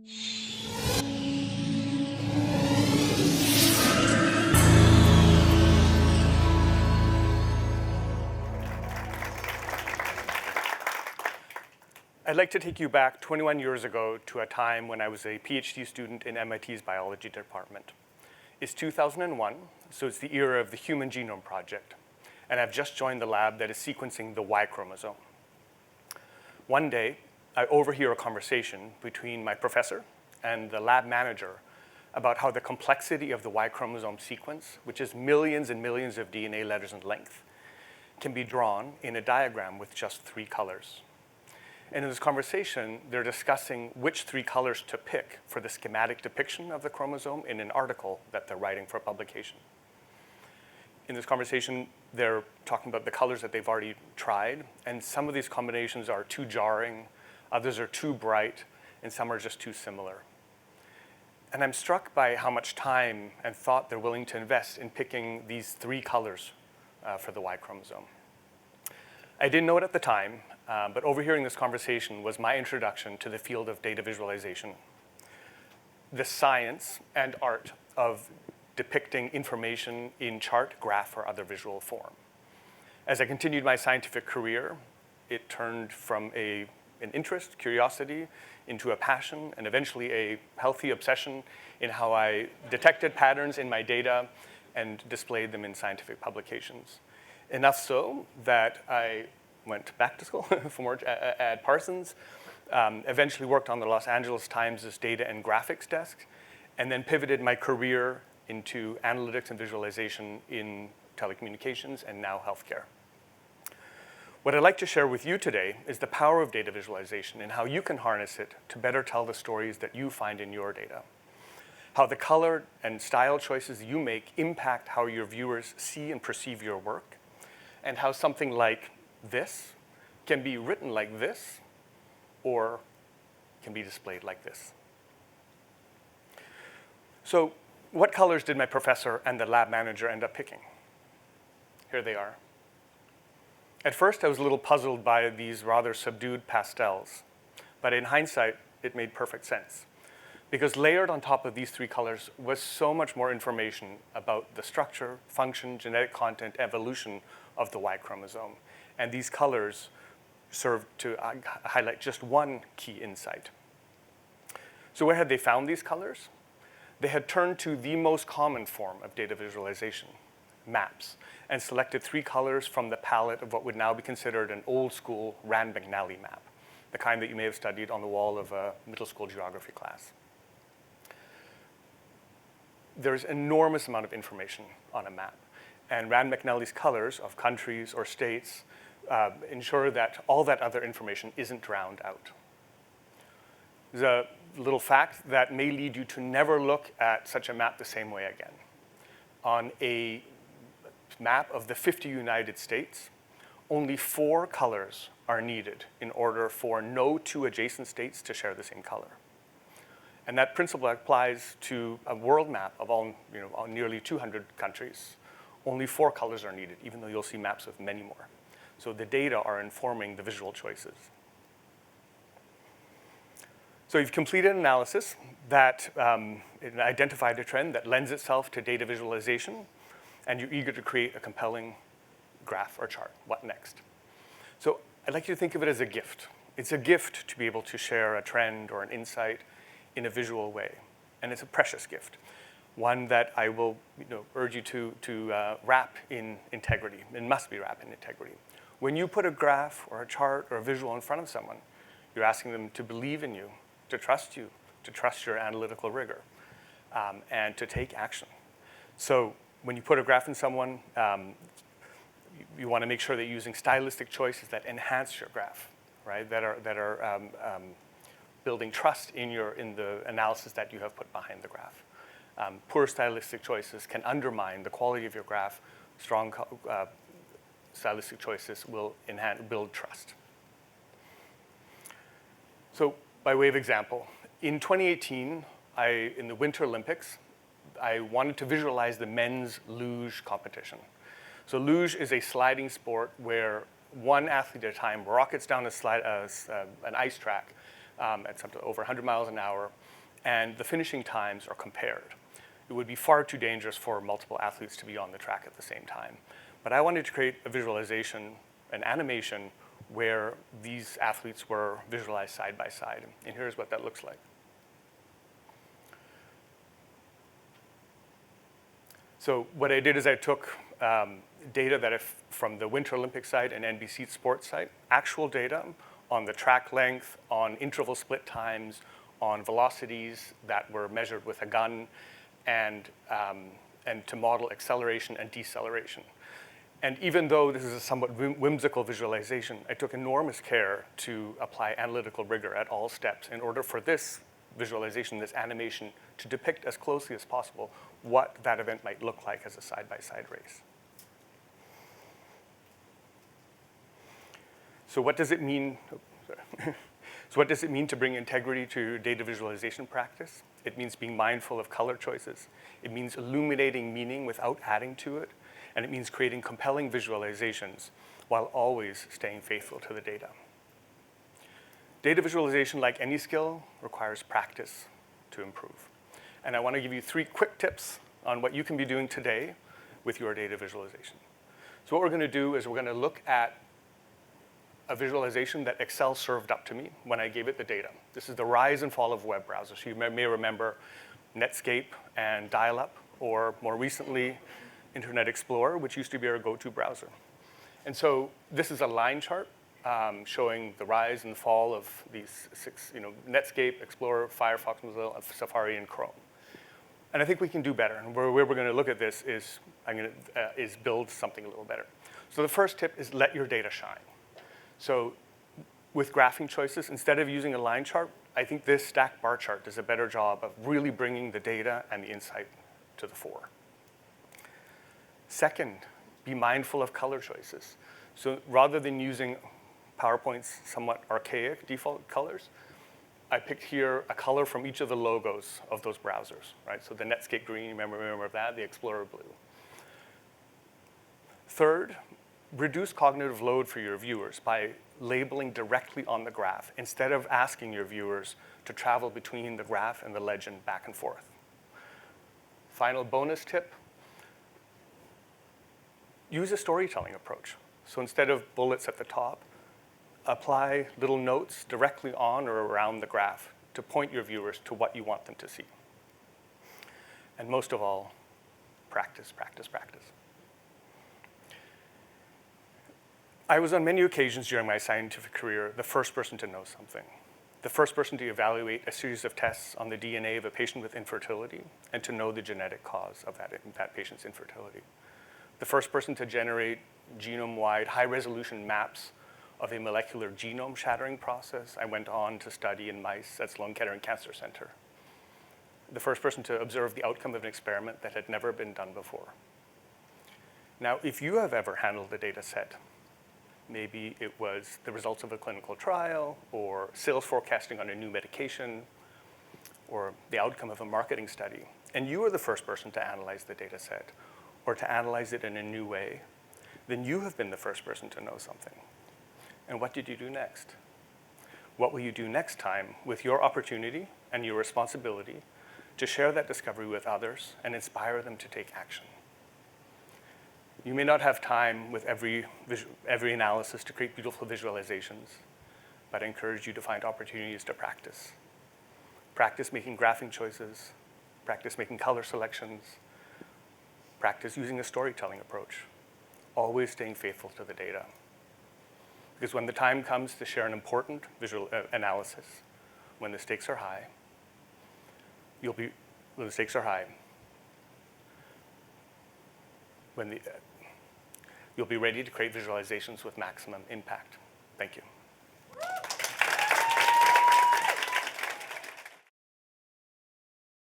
I'd like to take you back 21 years ago to a time when I was a PhD student in MIT's biology department. It's 2001, so it's the era of the Human Genome Project, and I've just joined the lab that is sequencing the Y chromosome. One day, I overhear a conversation between my professor and the lab manager about how the complexity of the Y chromosome sequence, which is millions and millions of DNA letters in length, can be drawn in a diagram with just 3 colors. And in this conversation, they're discussing which 3 colors to pick for the schematic depiction of the chromosome in an article that they're writing for publication. In this conversation, they're talking about the colors that they've already tried, and some of these combinations are too jarring, others are too bright, and some are just too similar. And I'm struck by how much time and thought they're willing to invest in picking these 3 colors for the Y chromosome. I didn't know it at the time, but overhearing this conversation was my introduction to the field of data visualization, the science and art of depicting information in chart, graph, or other visual form. As I continued my scientific career, it turned from an interest, curiosity, into a passion, and eventually a healthy obsession in how I detected patterns in my data and displayed them in scientific publications. Enough so that I went back to school for more at Parsons, eventually worked on the Los Angeles Times' data and graphics desk, and then pivoted my career into analytics and visualization in telecommunications and now healthcare. What I'd like to share with you today is the power of data visualization and how you can harness it to better tell the stories that you find in your data. How the color and style choices you make impact how your viewers see and perceive your work, and how something like this can be written like this or can be displayed like this. So what colors did my professor and the lab manager end up picking? Here they are. At first, I was a little puzzled by these rather subdued pastels, but in hindsight, it made perfect sense, because layered on top of these 3 colors was so much more information about the structure, function, genetic content, evolution of the Y chromosome. And these colors serve to highlight just one key insight. So where had they found these colors? They had turned to the most common form of data visualization, maps, and selected 3 colors from the palette of what would now be considered an old school Rand McNally map, the kind that you may have studied on the wall of a middle school geography class. There's an enormous amount of information on a map, and Rand McNally's colors of countries or states ensure that all that other information isn't drowned out. There's a little fact that may lead you to never look at such a map the same way again. On a map of the 50 United States, only 4 colors are needed in order for no 2 adjacent states to share the same color. And that principle applies to a world map of all, nearly 200 countries. Only 4 colors are needed, even though you'll see maps of many more. So the data are informing the visual choices. So you've completed an analysis that identified a trend that lends itself to data visualization, and you're eager to create a compelling graph or chart. What next? So I'd like you to think of it as a gift. It's a gift to be able to share a trend or an insight in a visual way, and it's a precious gift, one that I will urge you to wrap in integrity. It must be wrapped in integrity. When you put a graph or a chart or a visual in front of someone, you're asking them to believe in you, to trust your analytical rigor, and to take action. So when you put a graph in someone, you want to make sure that you're using stylistic choices that enhance your graph, right? That are building trust in the analysis that you have put behind the graph. Poor stylistic choices can undermine the quality of your graph. Strong stylistic choices will build trust. So by way of example, in 2018, in the Winter Olympics, I wanted to visualize the men's luge competition. So luge is a sliding sport where one athlete at a time rockets down an ice track, at something over 100 miles an hour, and the finishing times are compared. It would be far too dangerous for multiple athletes to be on the track at the same time. But I wanted to create a visualization, an animation, where these athletes were visualized side by side. And here's what that looks like. So what I did is I took data that from the Winter Olympic site and NBC Sports site, actual data on the track length, on interval split times, on velocities that were measured with a gun, and to model acceleration and deceleration. And even though this is a somewhat whimsical visualization, I took enormous care to apply analytical rigor at all steps in order for this visualization, this animation, to depict as closely as possible what that event might look like as a side-by-side race. So what does it mean? So what does it mean to bring integrity to data visualization practice? It means being mindful of color choices. It means illuminating meaning without adding to it. And it means creating compelling visualizations while always staying faithful to the data. Data visualization, like any skill, requires practice to improve. And I want to give you 3 quick tips on what you can be doing today with your data visualization. So what we're going to do is we're going to look at a visualization that Excel served up to me when I gave it the data. This is the rise and fall of web browsers. So you may remember Netscape and dial-up, or more recently, Internet Explorer, which used to be our go-to browser. And so this is a line chart showing the rise and fall of these 6, Netscape, Explorer, Firefox, Mozilla, Safari, and Chrome. And I think we can do better. And where we're going to look at this is build something a little better. So the first tip is let your data shine. So with graphing choices, instead of using a line chart, I think this stacked bar chart does a better job of really bringing the data and the insight to the fore. Second, be mindful of color choices. So rather than using PowerPoint's somewhat archaic default colors, I picked here a color from each of the logos of those browsers, right? So the Netscape green, remember that, the Explorer blue. Third, reduce cognitive load for your viewers by labeling directly on the graph instead of asking your viewers to travel between the graph and the legend back and forth. Final bonus tip, use a storytelling approach. So instead of bullets at the top, apply little notes directly on or around the graph to point your viewers to what you want them to see. And most of all, practice, practice, practice. I was on many occasions during my scientific career the first person to know something, the first person to evaluate a series of tests on the DNA of a patient with infertility and to know the genetic cause of that patient's infertility, the first person to generate genome-wide high-resolution maps of a molecular genome shattering process I went on to study in mice at Sloan Kettering Cancer Center, the first person to observe the outcome of an experiment that had never been done before. Now, if you have ever handled a data set, maybe it was the results of a clinical trial, or sales forecasting on a new medication, or the outcome of a marketing study, and you were the first person to analyze the data set, or to analyze it in a new way, then you have been the first person to know something. And what did you do next? What will you do next time with your opportunity and your responsibility to share that discovery with others and inspire them to take action? You may not have time with every analysis to create beautiful visualizations, but I encourage you to find opportunities to practice. Practice making graphing choices, practice making color selections, practice using a storytelling approach, always staying faithful to the data. Because when the time comes to share an important visual analysis, when the stakes are high, you'll be ready to create visualizations with maximum impact. Thank you.